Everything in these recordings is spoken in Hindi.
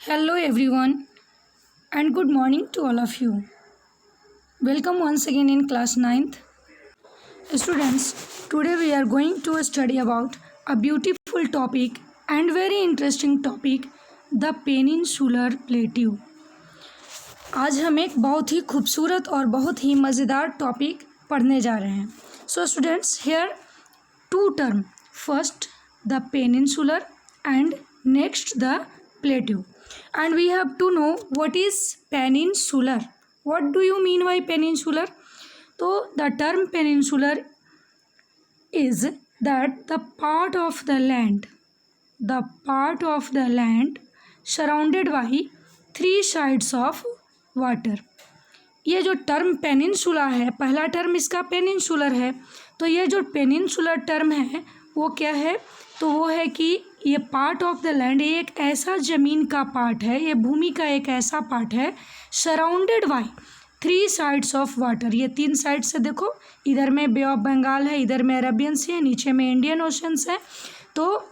Hello everyone and good morning to all of you. Welcome once again in class 9th. Students, today we are going to study about a beautiful topic and very interesting topic, the peninsular plateau. आज हम एक बहुत ही खूबसूरत और बहुत ही मज़ेदार टॉपिक पढ़ने जा रहे हैं. So students, here two term. First the peninsular and next the plateau. And we have to know what is peninsular. What do you mean by peninsular? So the term peninsular is that the part of the land surrounded by three sides of water. ये जो टर्म पेनिनसुला है, पहला टर्म इसका पेनिनसुलर है. तो ये जो पेनिनसुलर टर्म है वो क्या है? तो वो है कि ये पार्ट ऑफ द लैंड, ये एक ऐसा ज़मीन का पार्ट है, ये भूमि का एक ऐसा पार्ट है surrounded by three sides of water. ये तीन साइड से देखो, इधर में बे ऑफ बंगाल है, इधर में अरेबियन सी है, नीचे में इंडियन ओशंस है. तो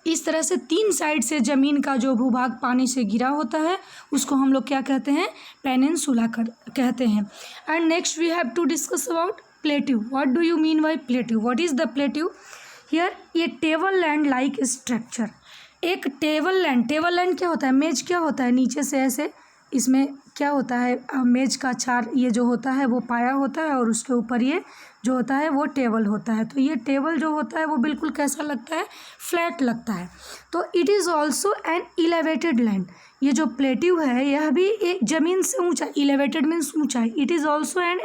इस तरह से तीन साइड से ज़मीन का जो भूभाग पानी से घिरा होता है उसको हम लोग क्या कहते हैं? पेनिनसुला कहते हैं. And next we have to discuss about plateau. What do you mean by plateau? What is the plateau? Here ये टेबल लैंड लाइक स्ट्रक्चर. एक टेबल लैंड क्या होता है? मेज क्या होता है? नीचे से ऐसे इसमें क्या होता है? मेज का चार ये जो होता है वो पाया होता है और उसके ऊपर ये जो होता है वो टेबल होता है. तो ये टेबल जो होता है वो बिल्कुल कैसा लगता है? फ्लैट लगता है. तो it is also an elevated land. ये जो प्लेट्यू है यह भी एक ज़मीन से ऊंचा, इलेवेटेड मीन्स ऊंचाई. It is also an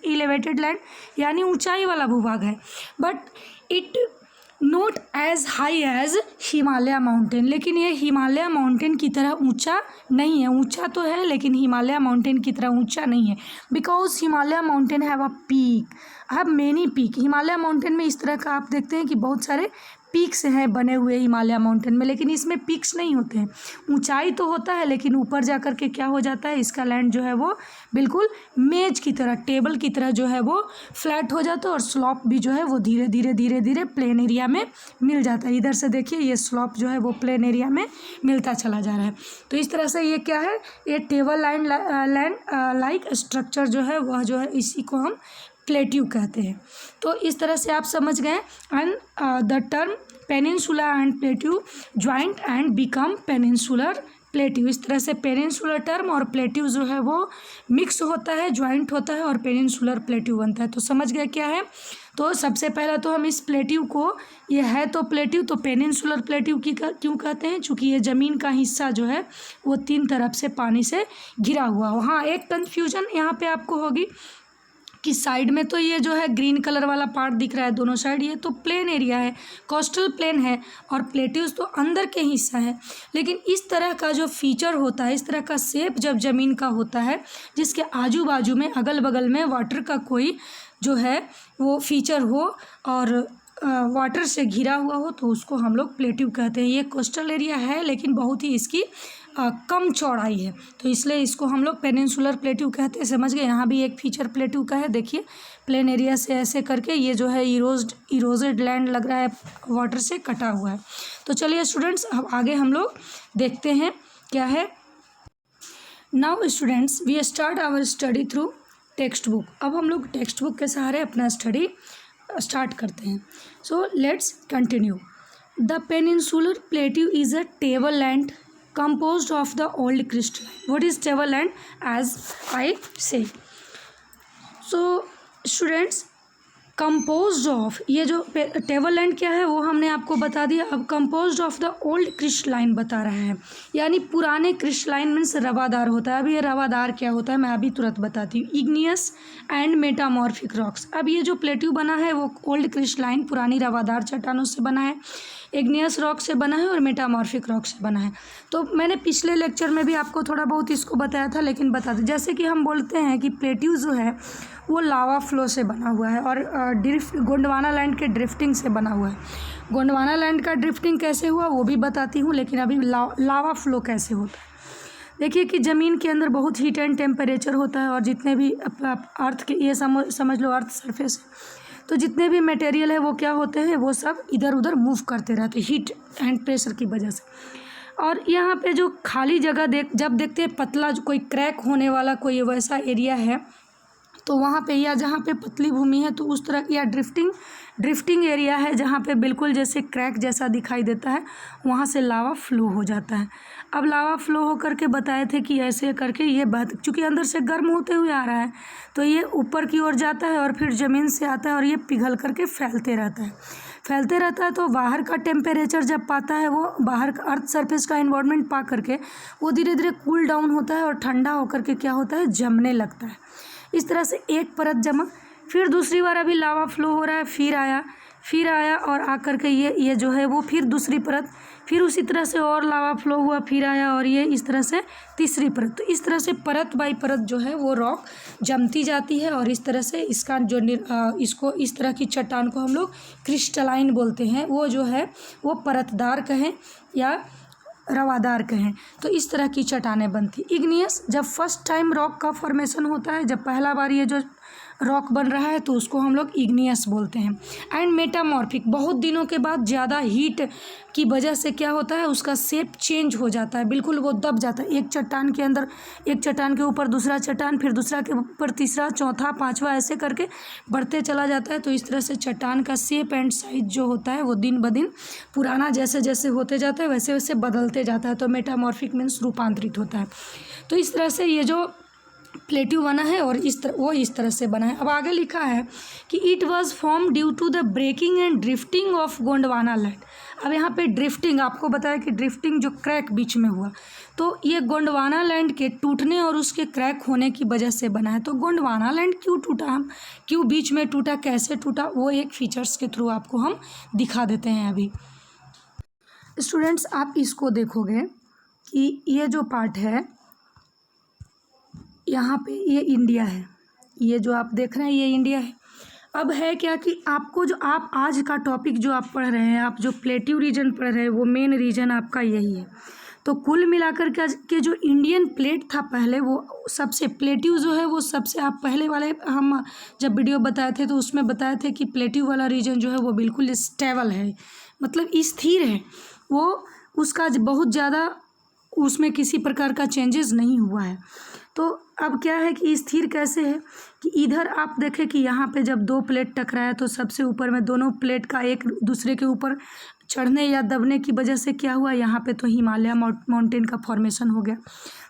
elevated land, यानी ऊंचाई वाला भूभाग है. But it not as high as Himalaya mountain. लेकिन ये हिमालय माउंटेन की तरह ऊंचा नहीं है. ऊंचा तो है लेकिन हिमालय माउंटेन की तरह ऊंचा नहीं है. Because Himalaya mountain have a peak, have many peak. Himalaya mountain में इस तरह का आप देखते हैं कि बहुत सारे पीक्स हैं बने हुए हिमालय माउंटेन में, लेकिन इसमें पीक्स नहीं होते हैं. ऊंचाई तो होता है लेकिन ऊपर जा कर के क्या हो जाता है? इसका लैंड जो है वो बिल्कुल मेज की तरह, टेबल की तरह जो है वो फ्लैट हो जाता है और स्लॉप भी जो है वो धीरे धीरे प्लेन एरिया में मिल जाता है. इधर से देखिए ये स्लॉप जो है वो प्लेन एरिया में मिलता चला जा रहा है. तो इस तरह से ये क्या है? ये टेबल लैंड लाइक स्ट्रक्चर जो है वह जो है इसी को हम प्लेट्यू कहते हैं. तो इस तरह से आप समझ गए. And the term peninsula and plateau joint and become peninsular plateau. इस तरह से पेनिनसुलर टर्म और प्लेट्यू जो है वो मिक्स होता है, ज्वाइंट होता है और पेनिनसुलर प्लेट्यू बनता है. तो समझ गए क्या है? तो सबसे पहला तो हम इस प्लेट्यू को, ये है तो प्लेट्यू, तो पेनिनसुलर प्लेट्यू क्यों कहते हैं? चूँकि ये ज़मीन का हिस्सा जो है वो तीन तरफ से पानी से घिरा हुआ हो. हाँ, एक कन्फ्यूजन यहाँ पे आपको होगी कि साइड में तो ये जो है ग्रीन कलर वाला पार्ट दिख रहा है दोनों साइड, ये तो प्लेन एरिया है, कोस्टल प्लेन है, और प्लेट्यूज तो अंदर के हिस्सा है. लेकिन इस तरह का जो फीचर होता है, इस तरह का शेप जब ज़मीन का होता है जिसके आजू बाजू में अगल बगल में वाटर का कोई जो है वो फीचर हो और वाटर से घिरा हुआ हो, तो उसको हम लोग प्लेट्यू कहते हैं. ये कोस्टल एरिया है लेकिन बहुत ही इसकी कम चौड़ाई है, तो इसलिए इसको हम लोग पेनिनसुलर प्लेट्यू कहते हैं. समझ गए? यहाँ भी एक फीचर प्लेट्यू का है. देखिए प्लेन एरिया से ऐसे करके ये जो है इरोजेड लैंड लग रहा है, वाटर से कटा हुआ है. तो चलिए स्टूडेंट्स, अब आगे हम लोग देखते हैं क्या है. Now students, we start our study through text book. अब हम लोग टेक्स्ट बुक के सहारे अपना स्टडी स्टार्ट करते हैं. So let's continue. The peninsular plateau is a table land composed of the old crystalline. What is tableland? As I say, so students, composed of, ये जो टेबललैंड क्या है वो हमने आपको बता दिया. अब composed of the old crystalline बता रहा है, यानी पुराने क्रिस्टलाइन मीन्स रवादार होता है. अब ये रवादार क्या होता है मैं अभी तुरंत बताती हूँ. Igneous and metamorphic rocks. अब ये जो प्लेट्यू बना है वो ओल्ड क्रिस्टलाइन पुरानी रवादार चट्टानों से बना है, इग्नियस रॉक से बना है और मेटामॉर्फिक रॉक से बना है. तो मैंने पिछले लेक्चर में भी आपको थोड़ा बहुत इसको बताया था, लेकिन बता दें. जैसे कि हम बोलते हैं कि प्लेट्यू जो है वो लावा फ्लो से बना हुआ है और गोंडवाना लैंड के ड्रिफ्टिंग से बना हुआ है. गोंडवाना लैंड का ड्रिफ्टिंग कैसे हुआ वो भी बताती हूँ, लेकिन अभी लावा फ्लो कैसे होता है. देखिए कि ज़मीन के अंदर बहुत हीट एंड टेम्परेचर होता है और जितने भी अर्थ के, ये समझ लो अर्थ सरफेस, तो जितने भी मटेरियल है वो क्या होते हैं, वो सब इधर उधर मूव करते रहते हैं हीट एंड प्रेशर की वजह से. और यहाँ पे जो खाली जगह जब देखते हैं पतला जो कोई क्रैक होने वाला कोई वैसा एरिया है, तो वहाँ पे या जहाँ पे पतली भूमि है तो उस तरह या ड्रिफ्टिंग एरिया है जहाँ पे बिल्कुल जैसे क्रैक जैसा दिखाई देता है, वहाँ से लावा फ्लो हो जाता है। अब लावा फ्लो हो करके बताए थे कि ऐसे करके ये चूँकि अंदर से गर्म होते हुए आ रहा है तो ये ऊपर की ओर जाता है और फिर ज़मीन से आता है और ये पिघल करके फैलते रहता है। तो बाहर का टेम्परेचर जब पाता है, वो बाहर का अर्थ सरफेस का एनवायरनमेंट पा करके वो धीरे धीरे कूल डाउन होता है और ठंडा होकर के क्या होता है, जमने लगता है। इस तरह से एक परत जमा, फिर दूसरी बार अभी लावा फ्लो हो रहा है, फिर आया और आकर के ये जो है वो फिर दूसरी परत, फिर उसी तरह से और लावा फ्लो हुआ, फिर आया और ये इस तरह से तीसरी परत। तो इस तरह से परत बाई परत जो है वो रॉक जमती जाती है और इस तरह से इसका जो इसको इस तरह की चट्टान को हम लोग क्रिस्टलाइन बोलते हैं। वो जो है वो परतदार कहें या रवादार कहें, तो इस तरह की चट्टानें बनती। इग्नियस, जब फर्स्ट टाइम रॉक का फॉर्मेशन होता है, जब पहला बार ये जो रॉक बन रहा है तो उसको हम लोग इग्नियस बोलते हैं। एंड मेटामॉर्फिक, बहुत दिनों के बाद ज़्यादा हीट की वजह से क्या होता है, उसका शेप चेंज हो जाता है, बिल्कुल वो दब जाता है। एक चट्टान के अंदर, एक चट्टान के ऊपर दूसरा चट्टान, फिर दूसरा के ऊपर तीसरा, चौथा, पांचवा, ऐसे करके बढ़ते चला जाता है। तो इस तरह से चट्टान का शेप एंड साइज जो होता है वो दिन ब दिन पुराना जैसे जैसे होते जाता है वैसे वैसे बदलते जाता है। तो मेटामॉर्फिक मीन्स रूपांतरित होता है। तो इस तरह से ये जो प्लेट्यू बना है और इस तरह से बना है। अब आगे लिखा है कि it was form due to the breaking and drifting of Gondwana land. अब यहाँ पे ड्रिफ्टिंग, आपको बताया कि ड्रिफ्टिंग जो क्रैक बीच में हुआ, तो ये गोंडवाना लैंड के टूटने और उसके क्रैक होने की वजह से बना है। तो गोंडवाना लैंड क्यों टूटा, क्यों बीच में टूटा, कैसे टूटा, वो एक फीचर्स के थ्रू आपको हम दिखा देते हैं। अभी स्टूडेंट्स आप इसको देखोगे कि ये जो पार्ट है यहाँ पे ये इंडिया है, ये जो आप देख रहे हैं ये इंडिया है। अब है क्या कि आपको जो आप आज का टॉपिक जो आप पढ़ रहे हैं, आप जो प्लेट्यू रीजन पढ़ रहे हैं, वो मेन रीजन आपका यही है। तो कुल मिलाकर के जो इंडियन प्लेट था पहले, वो सबसे प्लेट्यू जो है वो सबसे, आप पहले वाले हम जब वीडियो बताए थे तो उसमें बताए थे कि प्लेट्यू वाला रीजन जो है वो बिल्कुल स्टेबल है, मतलब स्थिर है, वो उसका बहुत ज़्यादा उसमें किसी प्रकार का चेंजेस नहीं हुआ है। तो अब क्या है कि स्थिर कैसे है कि इधर आप देखें कि यहाँ पे जब दो प्लेट टकराया तो सबसे ऊपर में दोनों प्लेट का एक दूसरे के ऊपर चढ़ने या दबने की वजह से क्या हुआ, यहाँ पे तो हिमालय माउंटेन का फॉर्मेशन हो गया।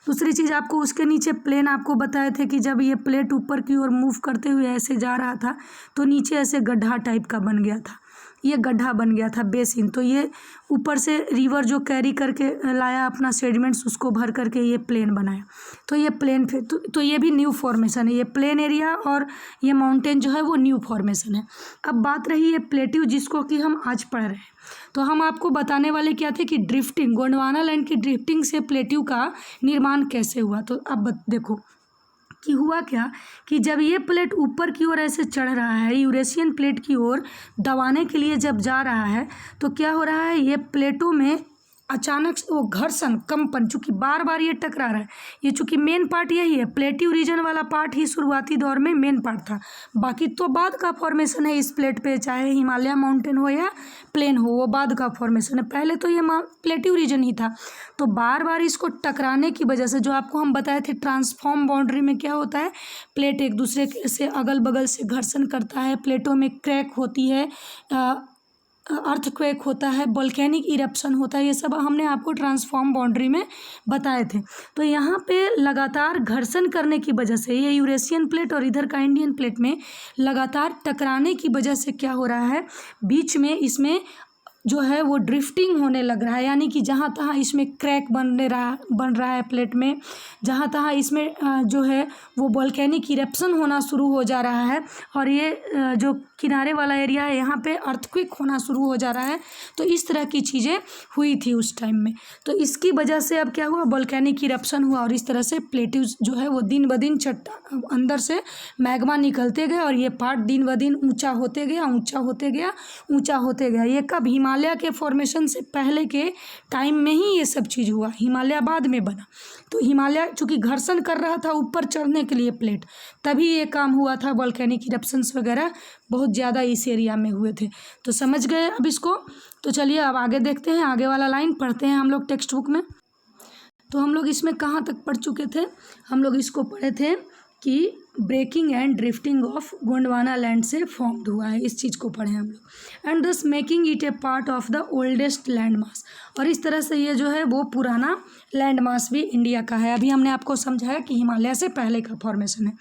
दूसरी चीज़ आपको उसके नीचे प्लेन आपको बताए थे कि जब ये प्लेट ऊपर की ओर मूव करते हुए ऐसे जा रहा था तो नीचे ऐसे गड्ढा टाइप का बन गया था, ये गड्ढा बन गया था बेसिन। तो ये ऊपर से रिवर जो कैरी करके लाया अपना सेडिमेंट्स, उसको भर करके ये प्लेन बनाया। तो ये प्लेन फिर तो ये भी न्यू फॉर्मेशन है, ये प्लेन एरिया और ये माउंटेन जो है वो न्यू फॉर्मेशन है। अब बात रही है प्लेट्यू, जिसको कि हम आज पढ़ रहे हैं। तो हम आपको बताने वाले क्या थे कि ड्रिफ्टिंग, गोंडवाना लैंड की ड्रिफ्टिंग से प्लेट्यू का निर्माण कैसे हुआ। तो अब देखो कि हुआ क्या कि जब ये प्लेट ऊपर की ओर ऐसे चढ़ रहा है, यूरेशियन प्लेट की ओर दबाने के लिए जब जा रहा है, तो क्या हो रहा है, ये प्लेटों में अचानक से वो घर्षण, कंपन, चूँकि बार बार ये टकरा रहा है, ये चूँकि मेन पार्ट यही है, प्लेट्यू रीजन वाला पार्ट ही शुरुआती दौर में मेन पार्ट था, बाकी तो बाद का फॉर्मेशन है इस प्लेट पे, चाहे हिमालय माउंटेन हो या प्लेन हो, वो बाद का फॉर्मेशन है, पहले तो ये प्लेट्यू रीजन ही था। तो बार बार इसको टकराने की वजह से, जो आपको हम बताए थे ट्रांसफॉर्म बाउंड्री में क्या होता है, प्लेट एक दूसरे से अगल बगल से घर्षण करता है, प्लेटों में क्रैक होती है, अर्थक्वेक होता है, वोल्केनिक इरप्शन होता है, ये सब हमने आपको ट्रांसफॉर्म बाउंड्री में बताए थे। तो यहाँ पे लगातार घर्षण करने की वजह से ये यूरेशियन प्लेट और इधर का इंडियन प्लेट में लगातार टकराने की वजह से क्या हो रहा है, बीच में इसमें जो है वो ड्रिफ्टिंग होने लग रहा है, यानी कि जहाँ तहाँ इसमें क्रैक बन रहा है प्लेट में, जहाँ तहाँ इसमें जो है वो वोल्केनिक इरप्शन होना शुरू हो जा रहा है, और ये जो किनारे वाला एरिया है यहाँ पे अर्थक्वेक होना शुरू हो जा रहा है। तो इस तरह की चीज़ें हुई थी उस टाइम में। तो इसकी वजह से अब क्या हुआ, वोल्केनिक इरप्शन हुआ और इस तरह से प्लेट्यू जो है वो दिन ब दिन अंदर से मैग्मा निकलते गए और ये पार्ट दिन ब दिन ऊँचा होते गया, ऊँचा होते गया, ऊँचा होते गया। ये कब, हिमालय हिमालय के फॉर्मेशन से पहले के टाइम में ही ये सब चीज़ हुआ, हिमालय बाद में बना। तो हिमालय चूँकि घर्षण कर रहा था ऊपर चढ़ने के लिए प्लेट, तभी ये काम हुआ था। वॉल्केनिक इरप्शंस वगैरह बहुत ज़्यादा इस एरिया में हुए थे। तो समझ गए अब इसको। तो चलिए अब आगे देखते हैं, आगे वाला लाइन पढ़ते हैं हम लोग टेक्स्ट बुक में। तो हम लोग इसमें कहाँ तक पढ़ चुके थे? हम लोग इसको पढ़े थे कि breaking and drifting of Gondwana land से फॉर्म्ड हुआ है, इस चीज़ को पढ़े हम लोग। एंड दस making it A part of the oldest land mass, और इस तरह से ये जो है वो पुराना लैंड मास भी इंडिया का है। अभी हमने आपको समझाया कि हिमालय से पहले का फॉर्मेशन है।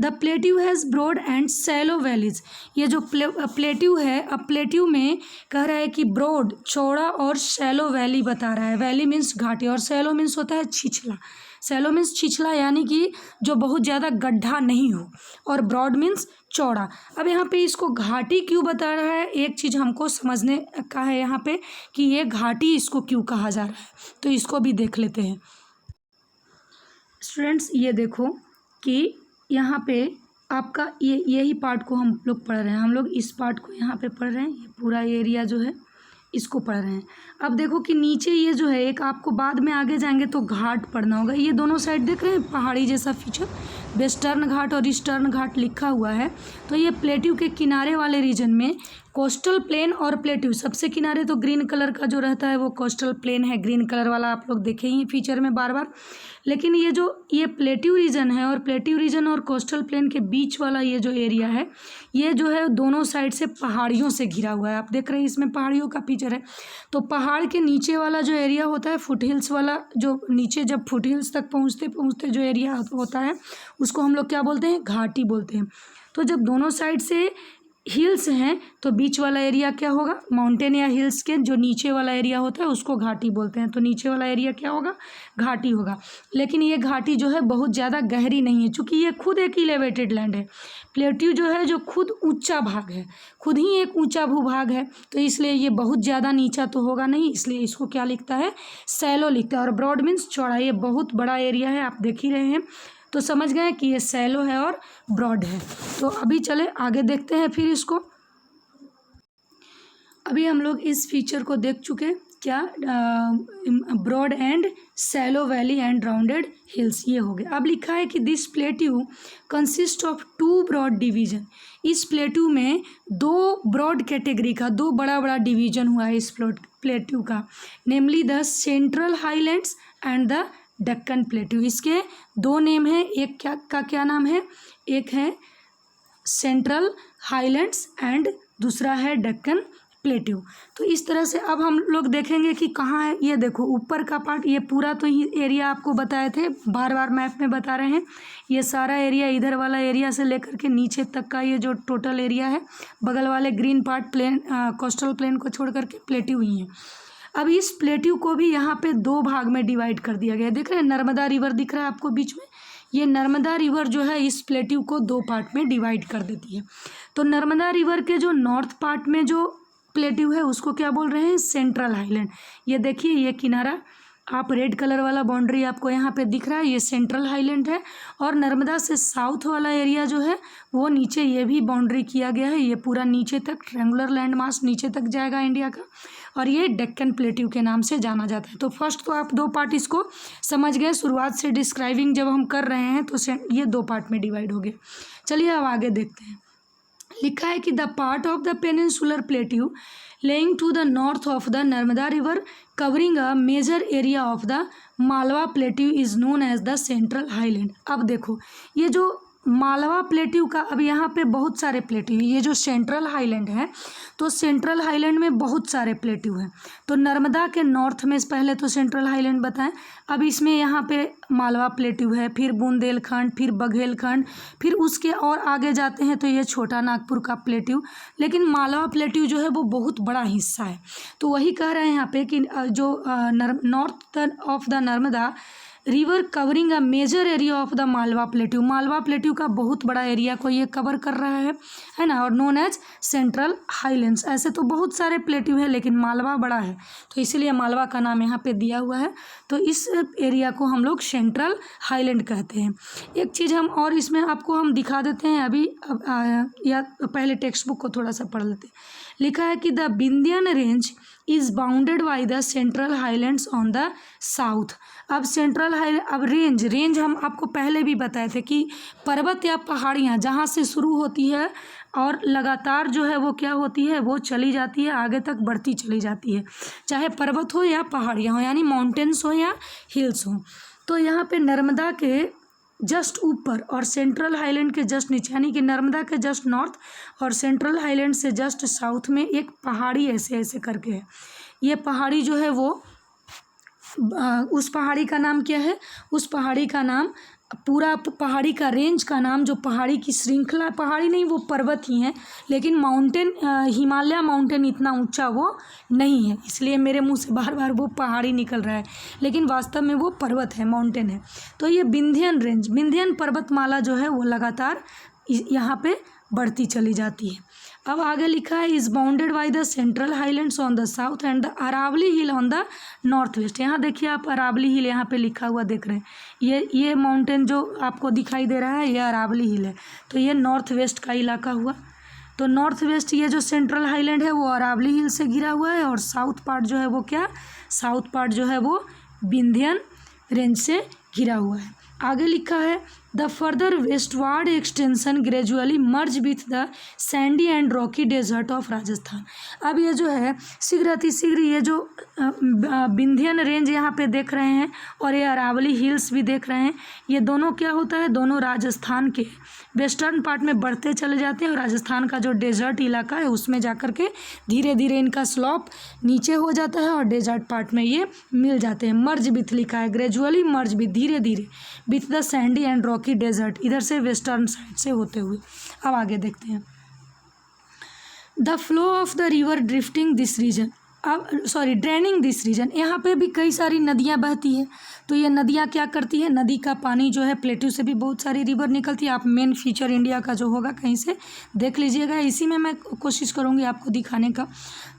The plateau has broad and shallow valleys, ये जो प्लेट्यू है, अब प्लेट्यू में कह रहा है कि ब्रॉड चौड़ा और सैलो वैली बता रहा है। वैली मीन्स घाटी और सैलो मीन्स होता है छिछला। सैलो मीन्स छिछला यानी कि जो बहुत ज़्यादा गड्ढा नहीं हो, और ब्रॉड मीन्स चौड़ा। अब यहाँ पे इसको घाटी क्यों बता रहा है, एक चीज़ हमको समझने का है यहाँ पे कि ये घाटी इसको क्यों कहा जा रहा है, तो इसको भी देख लेते हैं। स्टूडेंट्स ये देखो कि यहाँ पे आपका यही पार्ट को हम लोग पढ़ रहे हैं, हम लोग इस पार्ट को यहाँ पे पढ़ रहे हैं, ये पूरा एरिया जो है इसको पढ़ रहे हैं। अब देखो कि नीचे ये जो है एक आपको बाद में आगे जाएंगे तो घाट पढ़ना होगा। ये दोनों साइड देख रहे हैं पहाड़ी जैसा फीचर, वेस्टर्न घाट और ईस्टर्न घाट लिखा हुआ है। तो ये प्लेट्यू के किनारे वाले रीजन में कोस्टल प्लेन और प्लेट्यू, सबसे किनारे तो ग्रीन कलर का जो रहता है वो कोस्टल प्लेन है, ग्रीन कलर वाला आप लोग देखे ही फीचर में बार बार। लेकिन ये प्लेट्यू रीजन है, और प्लेट्यू रीजन और कोस्टल प्लेन के बीच वाला ये जो एरिया है, ये जो है दोनों साइड से पहाड़ियों से घिरा हुआ है। आप देख रहे हैं इसमें पहाड़ियों का फीचर है। तो पहाड़ के नीचे वाला जो एरिया होता है, फुट हिल्स वाला, जो नीचे जब फुट हिल्स तक पहुँचते पहुँचते जो एरिया होता है उसको हम लोग क्या बोलते हैं? घाटी बोलते हैं। तो जब दोनों साइड से हिल्स हैं तो बीच वाला एरिया क्या होगा? माउंटेन या हिल्स के जो नीचे वाला एरिया होता है उसको घाटी बोलते हैं। तो नीचे वाला एरिया क्या होगा? घाटी होगा। लेकिन ये घाटी जो है बहुत ज़्यादा गहरी नहीं है, क्योंकि ये खुद एक इलेवेटेड लैंड है। प्लेट्यू जो है जो खुद ऊंचा भाग है, खुद ही एक ऊंचा भूभाग है, तो इसलिए ये बहुत ज़्यादा नीचा तो होगा नहीं, इसलिए इसको क्या लिखता है? सैलो लिखता है। और ब्रॉड मीन्स चौड़ा, ये बहुत बड़ा एरिया है, आप देख ही रहे हैं। तो समझ गए कि ये सैलो है और ब्रॉड है। तो अभी चले आगे देखते हैं फिर इसको। अभी हम लोग इस फीचर को देख चुके, क्या? Broad and shallow valley and rounded hills, ये हो गया। अब लिखा है कि this plateau consist of 2 broad division, इस प्लेट्यू में 2 ब्रॉड कैटेगरी का, 2 बड़ा बड़ा डिवीजन हुआ है इस प्लेट्यू का, namely the central highlands and the Deccan plateau. इसके 2 नेम हैं, एक क्या नाम है? एक है सेंट्रल हाईलैंड्स एंड दूसरा है डेक्कन प्लेट्यू। तो इस तरह से अब हम लोग देखेंगे कि कहाँ है। ये देखो ऊपर का पार्ट, ये पूरा तो ही एरिया आपको बताए थे, बार बार मैप में बता रहे हैं। ये सारा एरिया, इधर वाला एरिया से लेकर के नीचे तक का ये जो टोटल एरिया है, बगल वाले green part plain, coastal plain को छोड़ करके प्लेट्यू ही है। अब इस प्लेट्यू को भी यहाँ पे 2 भाग में डिवाइड कर दिया गया है। देख रहे हैं नर्मदा रिवर दिख रहा है आपको बीच में, ये नर्मदा रिवर जो है इस प्लेट्यू को 2 पार्ट में डिवाइड कर देती है। तो नर्मदा रिवर के जो नॉर्थ पार्ट में जो प्लेट्यू है उसको क्या बोल रहे हैं? Central highland. ये देखिए ये किनारा, आप रेड कलर वाला बाउंड्री आपको यहाँ पे दिख रहा है, ये सेंट्रल हाईलैंड है। और नर्मदा से साउथ वाला एरिया जो है वो नीचे, ये भी बाउंड्री किया गया है, ये पूरा नीचे तक ट्रायंगुलर लैंड मास नीचे तक जाएगा इंडिया का, और ये डेक्कन प्लेट्यू के नाम से जाना जाता है। तो फर्स्ट तो आप 2 पार्ट इसको समझ गए, शुरुआत से डिस्क्राइबिंग जब हम कर रहे हैं तो ये 2 पार्ट में डिवाइड हो गया। चलिए अब आगे देखते हैं। लिखा है कि the part of the peninsular plateau laying to the north of the Narmada river covering a major area of the Malwa plateau is known as the Central Highland। अब देखो ये जो मालवा प्लेट्यू का, अब यहाँ पे बहुत सारे प्लेट्यू, ये जो सेंट्रल हाईलैंड है तो सेंट्रल हाईलैंड में बहुत सारे प्लेट्यू हैं। तो नर्मदा के नॉर्थ में पहले तो सेंट्रल हाईलैंड बताएं, अब इसमें यहाँ पे मालवा प्लेट्यू है, फिर बुंदेलखंड, फिर बघेलखंड, फिर उसके और आगे जाते हैं तो ये छोटा नागपुर का प्लेट्यू। लेकिन मालवा प्लेट्यू जो है वो बहुत बड़ा हिस्सा है। तो वही कह रहे हैं यहाँ पे कि जो north of the Narmada river covering a major area of the Malwa plateau, Malwa plateau का बहुत बड़ा एरिया को ये कवर कर रहा है ना, और नोन एज सेंट्रल हाईलैंड्स। ऐसे तो बहुत सारे प्लेट्यू है लेकिन मालवा बड़ा है तो इसीलिए मालवा का नाम यहाँ पे दिया हुआ है। तो इस एरिया को हम लोग सेंट्रल हाईलैंड कहते हैं। एक चीज़ हम और इसमें आपको हम दिखा देते हैं अभी, या पहले टेक्स्ट बुक को थोड़ा सा पढ़ लेते हैं। लिखा है कि the Vindhyan range is bounded by the central highlands on the south. अब अब रेंज हम आपको पहले भी बताए थे कि पर्वत या पहाड़ियाँ जहाँ से शुरू होती है और लगातार जो है वो क्या होती है, वो चली जाती है, आगे तक बढ़ती चली जाती है, चाहे पर्वत हो या पहाड़ियाँ हो, यानी माउंटेन्स हो या हिल्स हो। तो यहाँ पे नर्मदा के जस्ट ऊपर और सेंट्रल हाईलैंड के जस्ट नीचे, यानी कि नर्मदा के जस्ट नॉर्थ और सेंट्रल हाईलैंड से जस्ट साउथ में एक पहाड़ी ऐसे ऐसे करके है। ये पहाड़ी जो है वो उस पहाड़ी का नाम क्या है, उस पहाड़ी का नाम, पूरा पहाड़ी का रेंज का नाम, जो पहाड़ी की श्रृंखला, पहाड़ी नहीं वो पर्वत ही है, लेकिन माउंटेन, हिमालय माउंटेन इतना ऊंचा वो नहीं है, इसलिए मेरे मुंह से बार बार वो पहाड़ी निकल रहा है, लेकिन वास्तव में वो पर्वत है, माउंटेन है। तो ये विंध्यन रेंज, विंध्यन पर्वतमाला जो है वो लगातार यहाँ पे बढ़ती चली जाती है। अब आगे लिखा है is bounded by the central highlands on the south and the Aravali hill on the north west. यहाँ देखिए आप अरावली हिल यहाँ पे लिखा हुआ देख रहे हैं, ये माउंटेन जो आपको दिखाई दे रहा है ये अरावली हिल है। तो ये नॉर्थ वेस्ट का इलाका हुआ। तो नॉर्थ वेस्ट ये जो सेंट्रल हाईलैंड है वो अरावली हिल से घिरा हुआ है, और साउथ पार्ट जो है वो क्या, साउथ पार्ट जो है वो विंध्यन रेंज से घिरा हुआ है। आगे लिखा है the further westward extension gradually merge with the sandy and rocky desert of Rajasthan. अब ये जो है शीघ्र अतिशीघ्र ये जो विंध्यन रेंज यहाँ पे देख रहे हैं और ये अरावली हिल्स भी देख रहे हैं, ये दोनों क्या होता है, दोनों राजस्थान के वेस्टर्न पार्ट में बढ़ते चले जाते हैं, और राजस्थान का जो डेजर्ट इलाका है उसमें जाकर के धीरे धीरे इनका स्लॉप नीचे हो जाता है और डेजर्ट पार्ट में ये मिल जाते हैं। मर्ज विथ लिखा है, ग्रेजुअली मर्ज विथ, धीरे धीरे, with the sandy and rocky desert, इधर से वेस्टर्न साइड से होते हुए। अब आगे देखते हैं the flow of the river drifting this region, अब ड्रेनिंग दिस रीजन। यहाँ पे भी कई सारी नदियाँ बहती है, तो ये नदियाँ क्या करती है, नदी का पानी जो है प्लेटू से भी बहुत सारी रिवर निकलती है। आप मेन फीचर इंडिया का जो होगा कहीं से देख लीजिएगा, इसी में मैं कोशिश करूँगी आपको दिखाने का।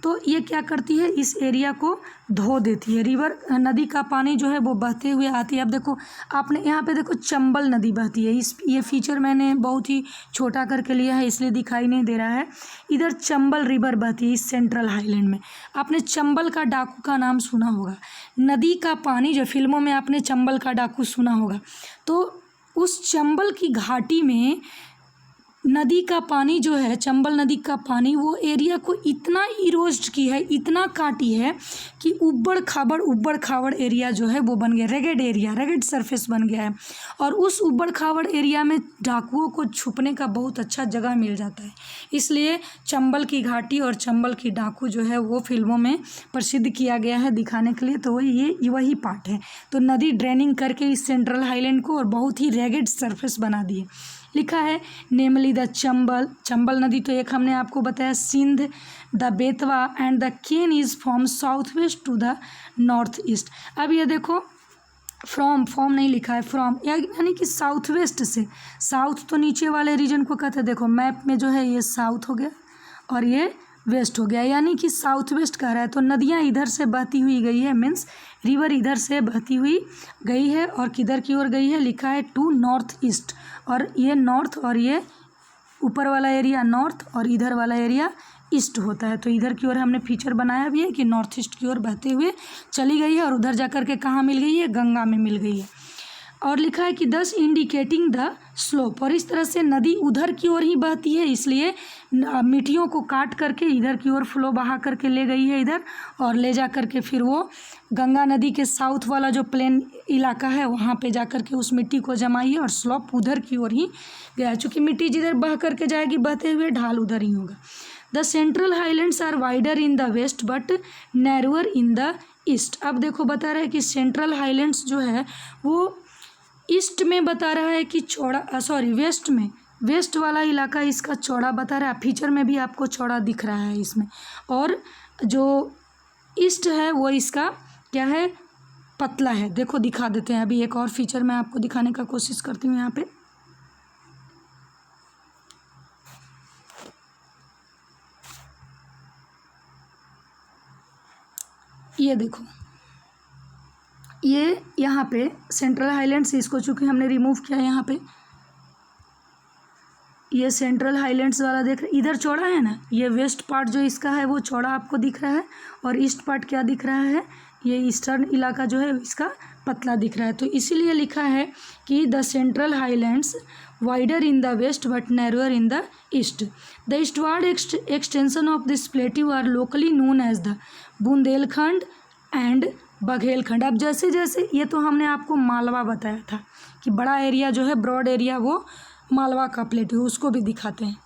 तो ये क्या करती है, इस एरिया को धो देती है, रिवर, नदी का पानी जो है वो बहते हुए आती है। अब देखो आपने यहाँ पे देखो चंबल नदी बहती है, ये फीचर मैंने बहुत ही छोटा करके लिया है इसलिए दिखाई नहीं दे रहा है। इधर चंबल रिवर बहती है इस सेंट्रल हाईलैंड में। आपने चंबल का डाकू का नाम सुना होगा, नदी का पानी जो फिल्मों में आपने चंबल का डाकू सुना होगा, तो उस चंबल की घाटी में नदी का पानी जो है, चंबल नदी का पानी वो एरिया को इतना इरोज्ड की है, इतना काटी है कि उबड़ खाबड़ एरिया जो है वो बन गया, रेगेड एरिया, रेगेड सरफेस बन गया है। और उस उबड़ खाबड़ एरिया में डाकुओं को छुपने का बहुत अच्छा जगह मिल जाता है, इसलिए चंबल की घाटी और चंबल की डाकू जो है वो फिल्मों में प्रसिद्ध किया गया है दिखाने के लिए। तो वही पार्ट है। तो नदी ड्रेनिंग करके इस सेंट्रल हाईलैंड को और बहुत ही रेगेड सरफेस बना दिए। लिखा है नेमली द चंबल नदी, तो एक हमने आपको बताया Sindh, the Betwa and the Ken is from south west to the north east. अब ये देखो फ्रॉम नहीं लिखा है, फ्रॉम यानी कि साउथ वेस्ट से, साउथ तो नीचे वाले रीजन को कहते हैं, देखो मैप में जो है ये साउथ हो गया और ये वेस्ट हो गया, यानी कि साउथ वेस्ट कह रहा है। तो नदियाँ इधर से बहती हुई गई है, मीन्स रिवर इधर से बहती हुई गई है और किधर की ओर गई है, लिखा है टू नॉर्थ ईस्ट। और ये नॉर्थ और ये ऊपर वाला एरिया नॉर्थ और इधर वाला एरिया ईस्ट होता है। तो इधर की ओर हमने फीचर बनाया भी है कि नॉर्थ ईस्ट की ओर बहते हुए चली गई है और उधर जाकर के कहाँ मिल गई है, गंगा में मिल गई है। और लिखा है कि दस इंडिकेटिंग द स्लोप, और इस तरह से नदी उधर की ओर ही बहती है, इसलिए मिट्टियों को काट करके इधर की ओर फ्लो बहा करके ले गई है इधर, और ले जा करके फिर वो गंगा नदी के साउथ वाला जो प्लेन इलाका है वहाँ पे जा करके उस मिट्टी को जमाई है और स्लोप उधर की ओर ही गया, चूँकि मिट्टी जिधर बह करके जाएगी बहते हुए ढाल उधर ही होगा। The central highlands are wider in the west but narrower in the east. अब देखो बता रहा है कि सेंट्रल हाईलैंड्स जो है वो ईस्ट में बता रहा है कि चौड़ा, वेस्ट में, वेस्ट वाला इलाका इसका चौड़ा बता रहा है, फीचर में भी आपको चौड़ा दिख रहा है इसमें, और जो ईस्ट है वो इसका क्या है, पतला है। देखो दिखा देते हैं, अभी एक और फीचर मैं आपको दिखाने का कोशिश करती हूँ यहाँ पे। ये देखो, ये यहाँ पे सेंट्रल हाईलैंड से इसको चूँकि हमने रिमूव किया यहाँ पे, ये सेंट्रल हाईलैंड्स वाला देख रहे, इधर चौड़ा है ना, ये वेस्ट पार्ट जो इसका है वो चौड़ा आपको दिख रहा है, और ईस्ट पार्ट क्या दिख रहा है, ये ईस्टर्न इलाका जो है इसका पतला दिख रहा है। तो इसीलिए लिखा है कि the central highlands wider in the west but narrower in the east. The eastward extension of this plateau are locally known as the Bundelkhand and Baghelkhand. अब जैसे जैसे ये तो हमने आपको मालवा बताया था कि बड़ा एरिया जो है, ब्रॉड एरिया, वो मालवा का प्लेट्यू, उसको भी दिखाते हैं।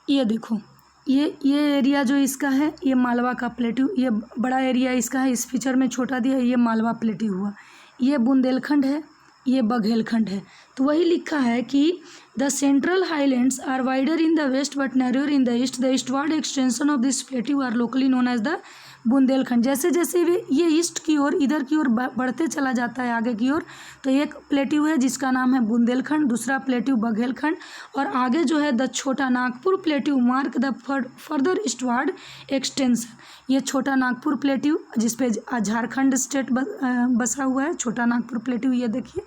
ये देखो, ये एरिया जो इसका है ये मालवा का प्लेट्यू, ये बड़ा एरिया इसका है, इस पिक्चर में छोटा दिया, ये मालवा प्लेट्यू हुआ। ये बुंदेलखंड है, ये बघेलखंड है। तो वही लिखा है कि the central highlands are wider in the west but narrower in the east. The eastward extension of this plateau are locally known as the Bundelkhand. जैसे जैसे ये ईस्ट की ओर, इधर की ओर बढ़ते चला जाता है आगे की ओर, तो एक प्लेट्यू है जिसका नाम है बुंदेलखंड, दूसरा प्लेट्यू बघेलखंड, और आगे जो है द छोटा Nagpur plateau mark the further eastward extension. ये छोटा नागपुर प्लेट्यू जिसपे झारखंड स्टेट बसा हुआ है, छोटा नागपुर प्लेट्यू, ये देखिए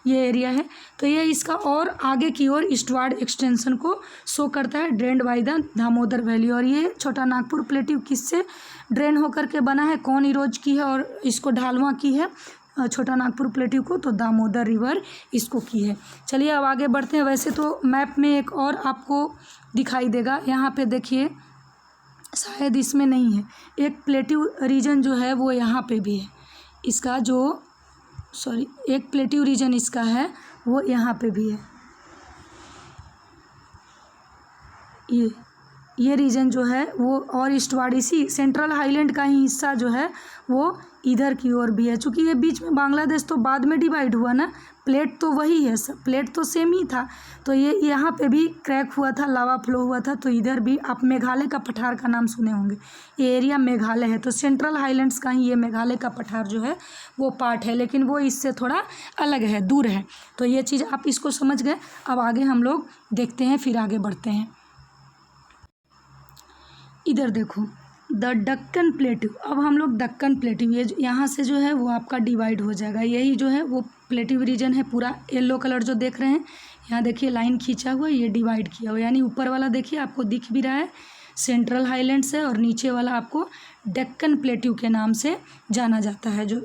ये एरिया है। तो ये इसका और आगे की ओर ईस्टवर्ड एक्सटेंशन को शो करता है, drained by the Damodar valley. और ये छोटा नागपुर प्लेट्यू किससे ड्रेन होकर के बना है, कौन इरोज की है और इसको ढालवा की है छोटा नागपुर प्लेट्यू को, तो दामोदर रिवर इसको की है। चलिए अब आगे बढ़ते हैं। वैसे तो मैप में एक और आपको दिखाई देगा, यहाँ पे देखिए, शायद इसमें नहीं है, एक प्लेट्यू रीजन जो है वो यहाँ पे भी है, इसका जो एक प्लेट्यू रीजन इसका है वो यहाँ पे भी है। ये रीजन जो है वो, और ईस्टवर्ड इसी सेंट्रल हाईलैंड का ही हिस्सा जो है वो इधर की ओर भी है। चूँकि ये बीच में बांग्लादेश तो बाद में डिवाइड हुआ ना, प्लेट तो वही है, प्लेट तो सेम ही था, तो ये यहाँ पे भी क्रैक हुआ था, लावा फ्लो हुआ था। तो इधर भी आप मेघालय का पठार का नाम सुने होंगे, ये एरिया मेघालय है, तो सेंट्रल हाईलैंड्स का ही ये मेघालय का पठार जो है वो पार्ट है, लेकिन वो इससे थोड़ा अलग है, दूर है। तो ये चीज़ आप इसको समझ गए। अब आगे हम लोग देखते हैं, फिर आगे बढ़ते हैं। इधर देखो, द दक्कन प्लेट्यू। अब हम लोग दक्कन प्लेट्यू, ये यहाँ से जो है वो आपका डिवाइड हो जाएगा, यही जो है वो प्लेट्यू रीजन है पूरा। येलो कलर जो देख रहे हैं, यहाँ देखिए लाइन खींचा हुआ, ये डिवाइड किया हुआ, यानी ऊपर वाला देखिए आपको दिख भी रहा है सेंट्रल हाईलैंड्स है, और नीचे वाला आपको दक्कन प्लेट्यू के नाम से जाना जाता है। जो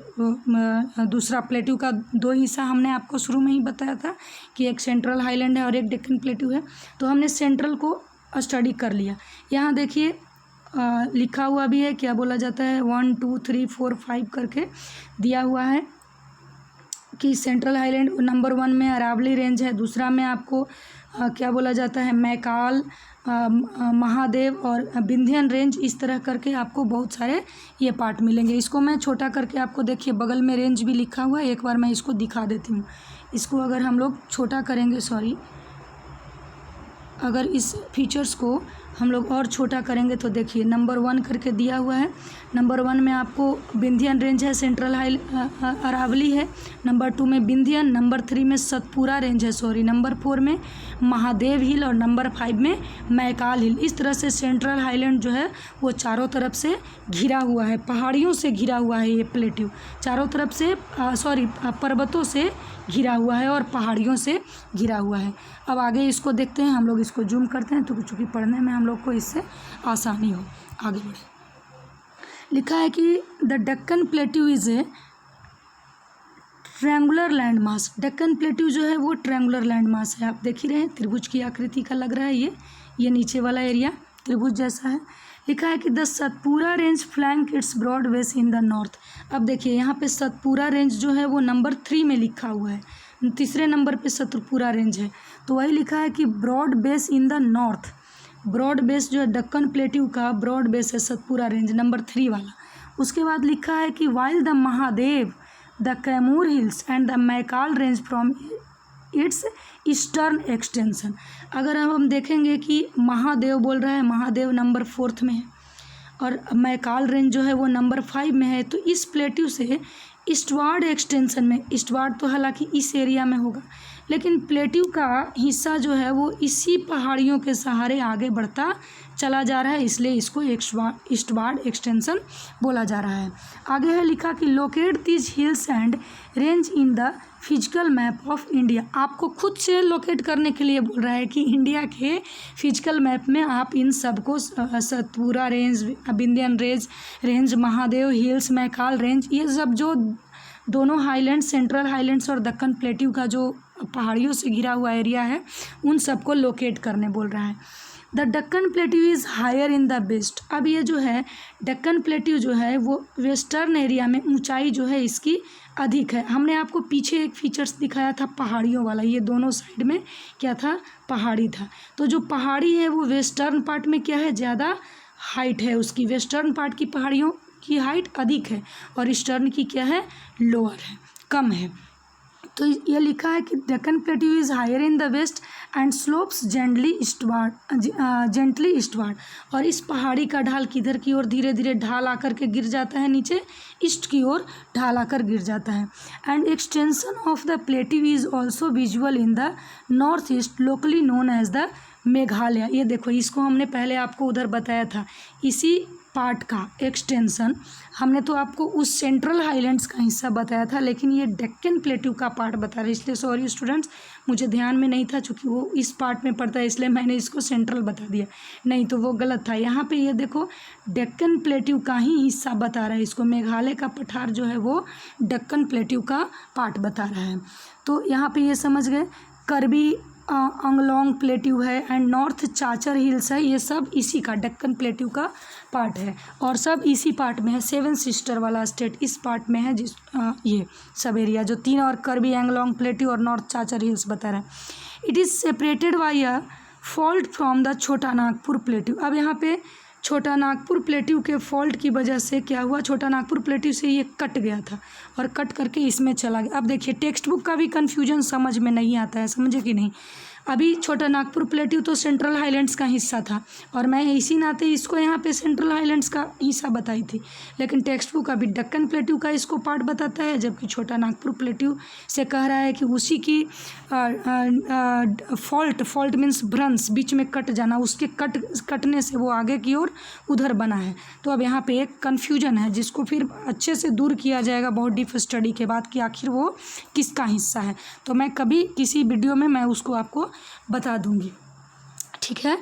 दूसरा प्लेट्यू का दो हिस्सा हमने आपको शुरू में ही बताया था कि एक सेंट्रल हाईलैंड है और एक दक्कन प्लेट्यू है। तो हमने सेंट्रल को स्टडी कर लिया। यहाँ देखिए लिखा हुआ भी है, क्या बोला जाता है, 1 2 3 4 5 करके दिया हुआ है कि सेंट्रल हाईलैंड नंबर 1 में अरावली रेंज है, दूसरा में आपको क्या बोला जाता है, मैकाल, महादेव और विंध्यन रेंज, इस तरह करके आपको बहुत सारे ये पार्ट मिलेंगे। इसको मैं छोटा करके आपको देखिए, बगल में रेंज भी लिखा हुआ है, एक बार मैं इसको दिखा देती हूँ। इसको अगर हम लोग छोटा करेंगे, अगर इस फीचर्स को हम लोग और छोटा करेंगे तो देखिए नंबर 1 करके दिया हुआ है। नंबर 1 में आपको विंध्यन रेंज है, सेंट्रल अरावली है, नंबर 2 में विंध्यन, नंबर 3 में सतपुरा रेंज है, नंबर 4 में महादेव हिल, और नंबर 5 में मैकाल हिल। इस तरह से सेंट्रल हाईलैंड जो है वो चारों तरफ से घिरा हुआ है, पहाड़ियों से घिरा हुआ है। ये प्लेट्यू चारों तरफ से पर्वतों से घिरा हुआ है और पहाड़ियों से घिरा हुआ है। अब आगे इसको देखते हैं, हम लोग इसको जूम करते हैं तो चूँकि पढ़ने में हम लोग को इससे आसानी हो। आगे बढ़े, लिखा है कि the Deccan plateau is a triangular land mass. Deccan plateau जो है वो ट्रायंगुलर लैंड मास है, आप देख ही रहे हैं, त्रिभुज की आकृति का लग रहा है। ये नीचे वाला एरिया त्रिभुज जैसा है। लिखा है कि the Satpura range flank its broad base in the north. अब देखिए यहाँ पे सतपुरा रेंज जो है वो नंबर 3 में लिखा हुआ है, तीसरे नंबर पे सतपुरा रेंज है। तो वही लिखा है कि broad base in the north. Broad base जो है दक्कन प्लेट्यू का ब्रॉड बेस है सतपुरा रेंज नंबर 3 वाला। उसके बाद लिखा है कि while the Mahadev, the Kaimur hills and the Maikal range from its eastern extension. अगर हम देखेंगे कि महादेव बोल रहा है, महादेव नंबर 4 में है और मैकाल रेंज जो है वो नंबर 5 में है। तो इस प्लेट्यू से ईस्टवर्ड एक्सटेंशन में, ईस्टवर्ड तो हालांकि इस एरिया में होगा, लेकिन प्लेट्यू का हिस्सा जो है वो इसी पहाड़ियों के सहारे आगे बढ़ता चला जा रहा है, इसलिए इसको ईस्टवार्ड एक्सटेंशन बोला जा रहा है। आगे है लिखा कि locate these hills and range in the physical map of India. आपको खुद से लोकेट करने के लिए बोल रहा है कि इंडिया के फिजिकल मैप में आप इन सबको Satpura range, Vindhyachal range, Mahadev hills, Maikal range, ये सब जो दोनों हाईलैंड्स, सेंट्रल हाईलैंड्स और दक्कन प्लेट्यू का जो पहाड़ियों से घिरा हुआ एरिया है, उन सबको लोकेट करने बोल रहा है। The Deccan plateau is higher in the west. अब ये जो है डक्कन प्लेट्यू जो है वो वेस्टर्न एरिया में ऊंचाई जो है इसकी अधिक है। हमने आपको पीछे एक फीचर्स दिखाया था पहाड़ियों वाला, ये दोनों साइड में क्या था, पहाड़ी था। तो जो पहाड़ी है वो वेस्टर्न पार्ट में क्या है, ज़्यादा हाइट है उसकी, वेस्टर्न पार्ट की पहाड़ियों की हाइट अधिक है और ईस्टर्न की क्या है, लोअर है, कम है। तो ये लिखा है कि Deccan plateau is higher in the west and slopes gently eastward. और इस पहाड़ी का ढाल किधर की ओर धीरे धीरे ढाल आकर के गिर जाता है, नीचे ईस्ट की ओर ढाल आकर गिर जाता है। And extension of the plateau is also visual in the north east locally known as the Meghalaya. ये देखो, इसको हमने पहले आपको उधर बताया था, इसी पार्ट का एक्सटेंशन हमने तो आपको उस सेंट्रल हाईलैंड्स का हिस्सा बताया था, लेकिन ये डेक्कन प्लेट्यू का पार्ट बता रहे, इसलिए सॉरी स्टूडेंट्स, मुझे ध्यान में नहीं था, चूँकि वो इस पार्ट में पड़ता है इसलिए मैंने इसको सेंट्रल बता दिया, नहीं तो वो गलत था। यहाँ पे ये देखो डेक्कन प्लेट्यू का ही हिस्सा बता रहा है, इसको मेघालय का पठार जो है वो डेक्कन प्लेट्यू का पार्ट बता रहा है। तो यहाँ पे ये समझ गए, कर्बी अंगलोंग प्लेट्यू है एंड नॉर्थ चाचर हिल्स है, ये सब इसी का डेक्कन प्लेट्यू का पार्ट है और सब इसी पार्ट में है। सेवन सिस्टर वाला स्टेट इस पार्ट में है, जिस ये सब एरिया जो तीन और कर्बी एंगलोंग प्लेट्यू और नॉर्थ चाचर हिल्स बता रहा है। It is separated by a fault from the छोटा नागपुर प्लेट्यू। अब यहाँ पे छोटा नागपुर प्लेट्यू के फॉल्ट की वजह से क्या हुआ, छोटा नागपुर प्लेट्यू से ये कट गया था और कट करके इसमें चला गया। अब देखिए टेक्स्ट बुक का भी कन्फ्यूजन समझ में नहीं आता है, समझे कि नहीं। अभी छोटा नागपुर प्लेट्यू तो सेंट्रल हाईलैंड्स का हिस्सा था और मैं इसी नाते इसको यहाँ पे सेंट्रल हाईलैंड्स का हिस्सा बताई थी, लेकिन टेक्स्ट बुक अभी डेक्कन प्लेट्यू का इसको पार्ट बताता है, जबकि छोटा नागपुर प्लेट्यू से कह रहा है कि उसी की फॉल्ट मीन्स भ्रंश, बीच में कट जाना, उसके कटने से वो आगे की ओर उधर बना है। तो अब यहाँ पे एक कन्फ्यूजन है जिसको फिर अच्छे से दूर किया जाएगा बहुत डीप स्टडी के बाद कि आखिर वो किसका हिस्सा है। तो मैं कभी किसी वीडियो में मैं उसको आपको बता दूंगी, ठीक है।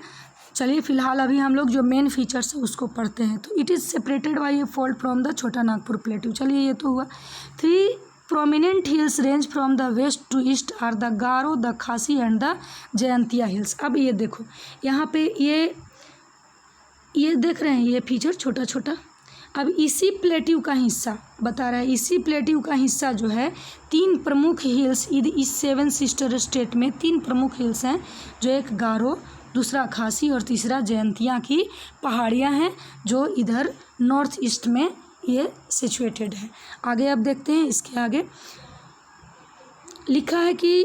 चलिए फिलहाल अभी हम लोग जो मेन फीचर्स है उसको पढ़ते हैं। तो it is separated by A fault from the छोटा नागपुर प्लेट्यू। चलिए ये तो हुआ। 3 prominent hills range from the west to east are the Garo, the खासी एंड द जयंतिया हिल्स। अब ये देखो यहाँ पे ये देख रहे हैं ये फीचर छोटा छोटा। अब इसी प्लेट्यू का हिस्सा बता रहा है, इसी प्लेट्यू का हिस्सा जो है 3 प्रमुख हिल्स इस 7 सिस्टर स्टेट में 3 प्रमुख हिल्स हैं, जो एक गारो, दूसरा खासी और तीसरा जयंतिया की पहाड़ियां हैं, जो इधर नॉर्थ ईस्ट में ये सिचुएटेड है। आगे अब देखते हैं, इसके आगे लिखा है कि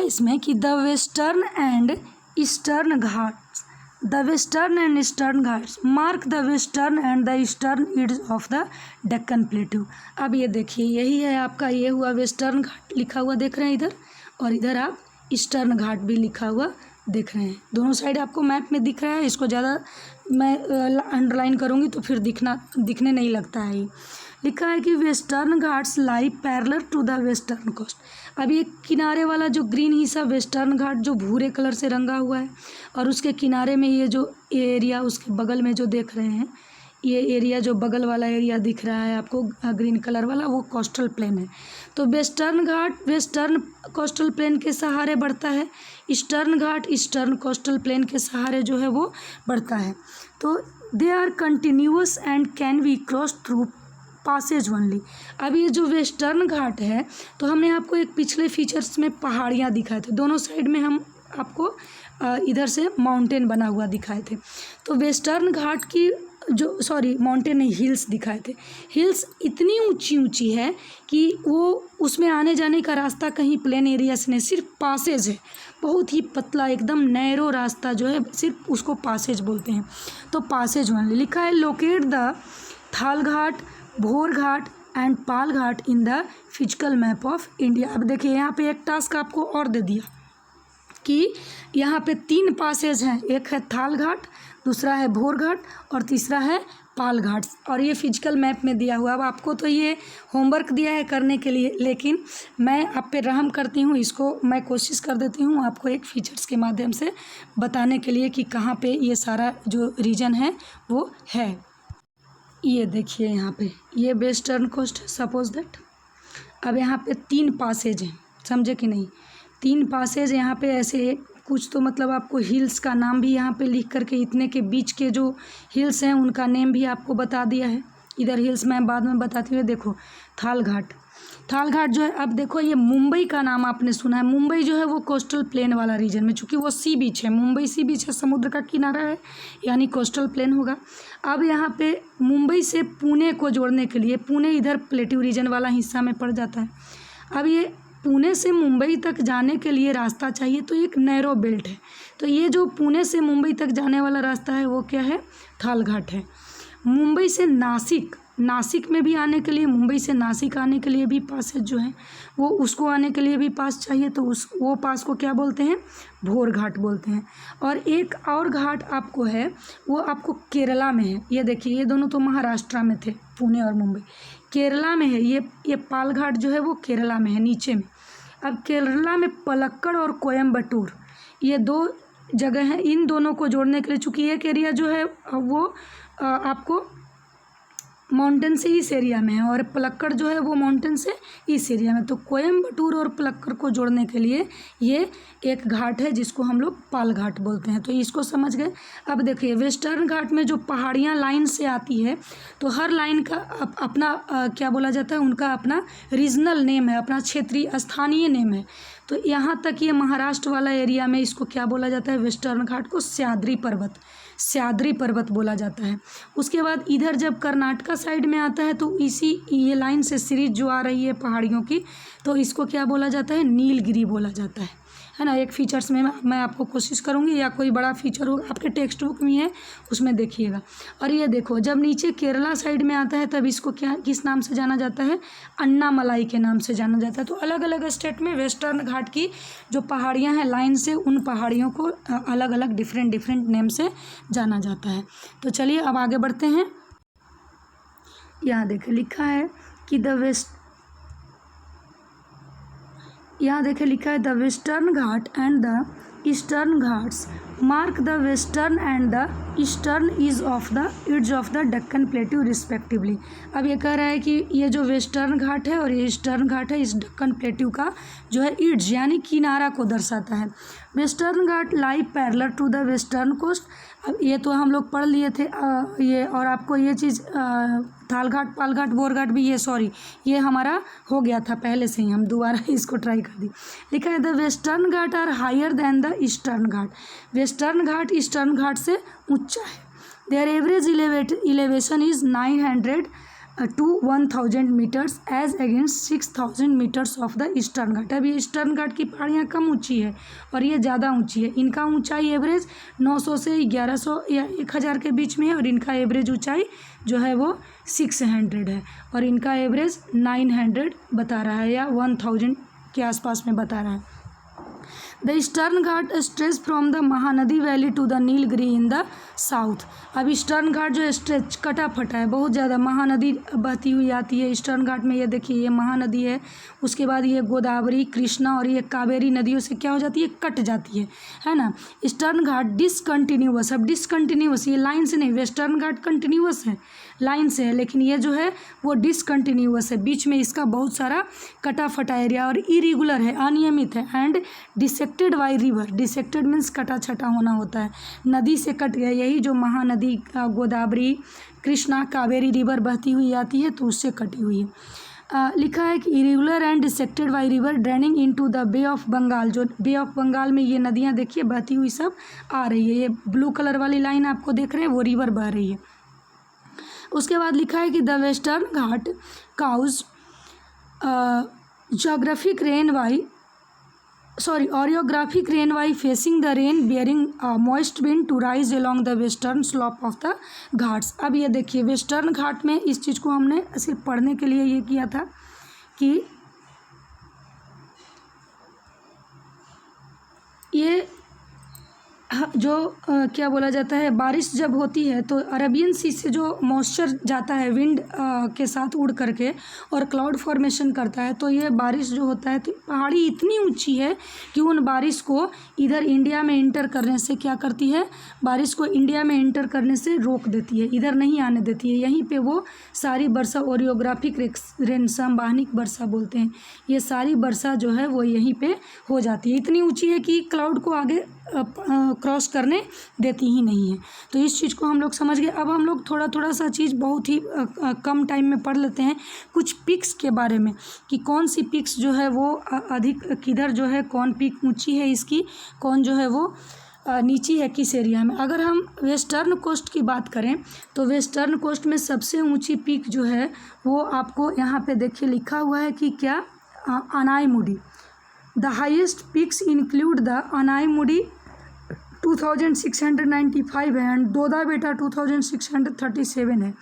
इसमें कि the western and eastern Ghats mark the western and the eastern edge of the Deccan plateau. अब ये देखिए यही है आपका, ये हुआ वेस्टर्न घाट लिखा हुआ देख रहे हैं इधर, और इधर आप ईस्टर्न घाट भी लिखा हुआ देख रहे हैं। दोनों साइड आपको मैप में दिख रहा है, इसको ज़्यादा मैं अंडरलाइन करूँगी तो फिर दिखने नहीं लगता है। लिखा है कि Western Ghats lie parallel to the western coast. अब ये किनारे वाला जो ग्रीन हिस्सा वेस्टर्न घाट जो भूरे कलर से रंगा हुआ है, और उसके किनारे में ये जो एरिया उसके बगल में जो देख रहे हैं, ये एरिया जो बगल वाला एरिया दिख रहा है आपको ग्रीन कलर वाला, वो कोस्टल प्लेन है। तो Western Ghat western coastal plain के सहारे बढ़ता है, Eastern Ghat eastern coastal plain के सहारे जो है वो बढ़ता है। तो they are continuous and can be cross through passes only. अब ये जो वेस्टर्न घाट है, तो हमने आपको एक पिछले फीचर्स में पहाड़ियाँ दिखाए थे, दोनों साइड में हम आपको इधर से माउंटेन बना हुआ दिखाए थे। तो वेस्टर्न घाट की जो सॉरी माउंटेन नहीं, हिल्स दिखाए थे। हिल्स इतनी ऊंची ऊंची है कि वो उसमें आने जाने का रास्ता कहीं प्लेन एरिया से नहीं, सिर्फ पासेज है, बहुत ही पतला एकदम नैरो रास्ता जो है, सिर्फ उसको पासेज बोलते हैं। तो पासेज वन लिखा है, locate the Thal Ghat, Bhor Ghat and Pal Ghat in the physical map of India. अब देखिए यहाँ पे एक टास्क आपको और दे दिया कि यहाँ पे 3 पासेज हैं, एक है थाल घाट, दूसरा है भोर घाट और तीसरा है पाल घाट, और ये फिजिकल मैप में दिया हुआ। अब आपको तो ये होमवर्क दिया है करने के लिए, लेकिन मैं आप पे रहम करती हूँ, इसको मैं कोशिश कर देती हूँ आपको एक फीचर्स के माध्यम से बताने के लिए कि कहाँ पे ये सारा जो रीजन है वो है। ये देखिए यहाँ पे ये वेस्टर्न कोस्ट है, सपोज दैट। अब यहाँ पे 3 पासेज हैं, समझे कि नहीं, 3 पासेज यहाँ पे ऐसे कुछ, तो मतलब आपको हिल्स का नाम भी यहाँ पे लिख करके, इतने के बीच के जो हिल्स हैं उनका नेम भी आपको बता दिया है। इधर हिल्स मैं बाद में बताती हूँ। देखो थाल घाट, थाल घाट जो है, अब देखो ये मुंबई का नाम आपने सुना है, मुंबई जो है वो कोस्टल प्लेन वाला रीजन में, चूँकि वो सी बीच है, मुंबई सी बीच है, समुद्र का किनारा है, यानी कोस्टल प्लेन होगा। अब यहाँ पे मुंबई से पुणे को जोड़ने के लिए, पुणे इधर प्लेट्यू रीजन वाला हिस्सा में पड़ जाता है। अब ये पुणे से मुंबई तक जाने के लिए रास्ता चाहिए, तो एक नैरो बेल्ट है, तो ये जो पुणे से मुंबई तक जाने वाला रास्ता है वो क्या है, थाल घाट है। मुंबई से नासिक, नासिक में भी आने के लिए, मुंबई से नासिक आने के लिए भी पासेज जो है वो, उसको आने के लिए भी पास चाहिए, तो वो पास को क्या बोलते हैं, भोर घाट बोलते हैं। और एक और घाट आपको है, वो आपको केरला में है। ये देखिए ये दोनों तो महाराष्ट्र में थे, पुणे और मुंबई, केरला में है ये पाल घाट जो है वो केरला में है, नीचे में। अब केरला में पलक्कड़ और कोयम्बटूर, ये 2 जगह हैं, इन दोनों को जोड़ने के लिए, चूँकि एक एरिया जो है वो आपको माउंटेन से इस एरिया में है और पलक्कड़ जो है वो माउंटेन से इस एरिया में, तो कोयम्बटूर और पलक्कड़ को जोड़ने के लिए ये एक घाट है जिसको हम लोग पाल घाट बोलते हैं। तो इसको समझ गए। अब देखिए वेस्टर्न घाट में जो पहाड़ियाँ लाइन से आती है, तो हर लाइन का अपना क्या बोला जाता है, उनका अपना रीजनल नेम है, अपना क्षेत्रीय स्थानीय नेम है। तो यहाँ तक ये महाराष्ट्र वाला एरिया में इसको क्या बोला जाता है, वेस्टर्न घाट को सह्याद्री पर्वत, सह्याद्री पर्वत बोला जाता है। उसके बाद इधर जब कर्नाटका साइड में आता है, तो इसी ये लाइन से सीरीज जो आ रही है पहाड़ियों की, तो इसको क्या बोला जाता है, नीलगिरी बोला जाता है ना। एक फीचर्स में मैं आपको कोशिश करूँगी, या कोई बड़ा फीचर होगा आपके टेक्स्ट बुक में है उसमें देखिएगा। और ये देखो जब नीचे केरला साइड में आता है तब इसको क्या, किस नाम से जाना जाता है, अन्नामलाई के नाम से जाना जाता है। तो अलग अलग स्टेट में वेस्टर्न घाट की जो पहाड़ियाँ हैं लाइन से, उन पहाड़ियों को अलग अलग डिफरेंट नेम से जाना जाता है। तो चलिए अब आगे बढ़ते हैं। यहाँ देखिए लिखा है कि यहाँ देखिए लिखा है the western Ghat and the eastern Ghats mark the western and the eastern is of the edge of the Deccan plateau respectively. अब ये कह रहा है कि ये जो वेस्टर्न घाट है और ये ईस्टर्न घाट है, इस डक्कन प्लेट्यू का जो है इड्ज यानी किनारा को दर्शाता है। Western Ghat lie parallel to the western coast. अब ये तो हम लोग पढ़ लिए थे ये, और आपको ये चीज़ थाल घाट, पाल घाट, बोर घाट भी, ये हमारा हो गया था पहले से ही, हम दोबारा इसको ट्राई कर दी। लिखा है the western Ghat are higher than the eastern Ghat. Western Ghat eastern Ghat से ऊंचा है। Their average elevation is 900 to 1000 metres as against 6000 metres of the eastern Ghat. अभी ईस्टर्न घाट की पहाड़ियाँ कम ऊंची है और ये ज़्यादा ऊंची है। इनका ऊंचाई एवरेज 900 से 1100 या 1000 के बीच में है, और इनका एवरेज ऊंचाई जो है वो 600 है, और इनका एवरेज 900 बता रहा है या 1000 के आसपास में बता रहा है। The eastern Ghat stretch from the Mahanadi valley to the Nilgiri in the south. अब ईस्टर्न घाट जो स्ट्रेच कटा फटा है, बहुत ज़्यादा महानदी बहती हुई आती है ईस्टर्न घाट में। ये देखिए ये महानदी है, उसके बाद ये गोदावरी, कृष्णा और ये कावेरी नदियों से क्या हो जाती है, कट जाती है ना। ईस्टर्न घाट डिसकंटिन्यूअस। अब डिसकंटिन्यूअस ये लाइन से नहीं, वेस्टर्न घाट कंटिन्यूअस है, लाइन से है, लेकिन ये जो है वो डिसकंटिन्यूअस है, बीच में इसका बहुत सारा कटा फटा एरिया और इरेगुलर है, अनियमित है। And dissected by river. Dissected means कटा छटा होना होता है, नदी से कट गया। यही जो महानदी गोदावरी, कृष्णा, कावेरी रिवर बहती हुई आती है तो उससे कटी हुई है। लिखा है कि irregular and dissected by river draining into the Bay of Bengal. जो बे ऑफ बंगाल में ये नदियाँ देखिए बहती हुई सब आ रही है। ये ब्लू कलर वाली लाइन आपको देख रहे हैं वो रिवर बह रही है। उसके बाद लिखा है कि the western Ghat cause orographic rain by facing the rain bearing moist wind to rise along the western slope of the Ghats. अब ये देखिए वेस्टर्न घाट में इस चीज़ को हमने सिर्फ पढ़ने के लिए ये किया था कि ये जो क्या बोला जाता है, बारिश जब होती है तो अरबियन सी से जो मॉइस्चर जाता है विंड के साथ उड़ करके और क्लाउड फॉर्मेशन करता है, तो ये बारिश जो होता है तो पहाड़ी इतनी ऊंची है कि उन बारिश को इधर इंडिया में इंटर करने से क्या करती है, बारिश को इंडिया में इंटर करने से रोक देती है, इधर नहीं आने देती है। यहीं पे वो सारी वर्षा ओरियोग्राफिक रेन संवाहनिक वर्षा बोलते हैं, ये सारी वर्षा जो है वो यहीं पे हो जाती है। इतनी ऊंची है कि क्लाउड को आगे क्रॉस करने देती ही नहीं है। तो इस चीज़ को हम लोग समझ गए। अब हम लोग थोड़ा थोड़ा सा चीज़ बहुत ही कम टाइम में पढ़ लेते हैं कुछ पिक्स के बारे में कि कौन सी पिक्स जो है वो अधिक किधर जो है, कौन पिक ऊंची है इसकी, कौन जो है वो नीची है किस एरिया में। अगर हम वेस्टर्न कोस्ट की बात करें तो वेस्टर्न कोस्ट में सबसे ऊंची पीक जो है वो आपको यहाँ पे देखिए लिखा हुआ है कि क्या, Anaimudi. The highest peaks include the Anaimudi 2695 है एंड दोदा बेटा 2637 है।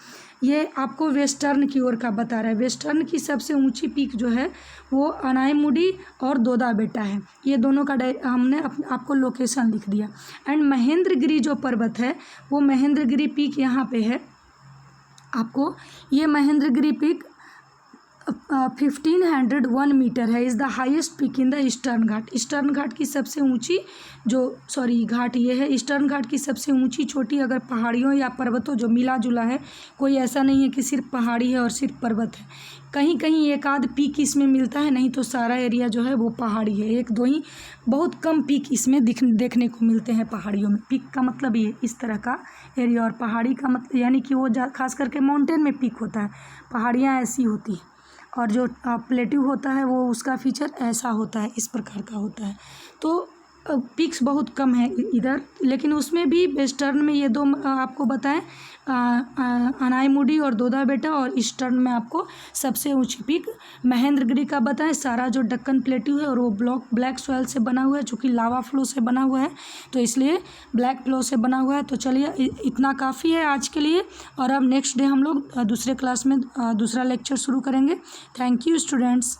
ये आपको वेस्टर्न की ओर का बता रहा है। वेस्टर्न की सबसे ऊंची पीक जो है वो अनाईमुडी और दोदा बेटा है। ये दोनों का हमने आपको लोकेशन लिख दिया। एंड महेंद्रगिरी जो पर्वत है वो महेंद्रगिरी पीक यहाँ पे है आपको। ये महेंद्रगिरी पीक 1501 मीटर है, is the highest peak in the eastern Ghat. Eastern Ghat की सबसे ऊंची घाट ये है। ईस्टर्न घाट की सबसे ऊंची चोटी अगर पहाड़ियों या पर्वतों जो मिला जुला है, कोई ऐसा नहीं है कि सिर्फ पहाड़ी है और सिर्फ पर्वत है, कहीं कहीं एक आध पीक इसमें मिलता है, नहीं तो सारा एरिया जो है वो पहाड़ी है। एक दो ही बहुत कम पीक इसमें देखने को मिलते हैं पहाड़ियों में। पीक का मतलब ये इस तरह का एरिया, और पहाड़ी का मतलब यानी कि वो खास करके माउंटेन में पीक होता है, पहाड़ियाँ ऐसी होती हैं, और जो प्लेट्यू होता है वो उसका फीचर ऐसा होता है, इस प्रकार का होता है। तो पिक्स बहुत कम है इधर, लेकिन उसमें भी वेस्टर्न में ये दो आपको बताएं, अनाईमुडी और दोदा बेटा, और ईस्टर्न में आपको सबसे ऊंची पीक महेंद्रगिरी का बताएं। सारा जो दक्कन प्लेट्यू है और वो ब्लैक सॉइल से बना हुआ है, चूँकि लावा फ्लो से बना हुआ है तो इसलिए ब्लैक फ्लो से बना हुआ है। तो चलिए इतना काफ़ी है आज के लिए, और अब नेक्स्ट डे हम लोग दूसरे क्लास में दूसरा लेक्चर शुरू करेंगे। Thank you students.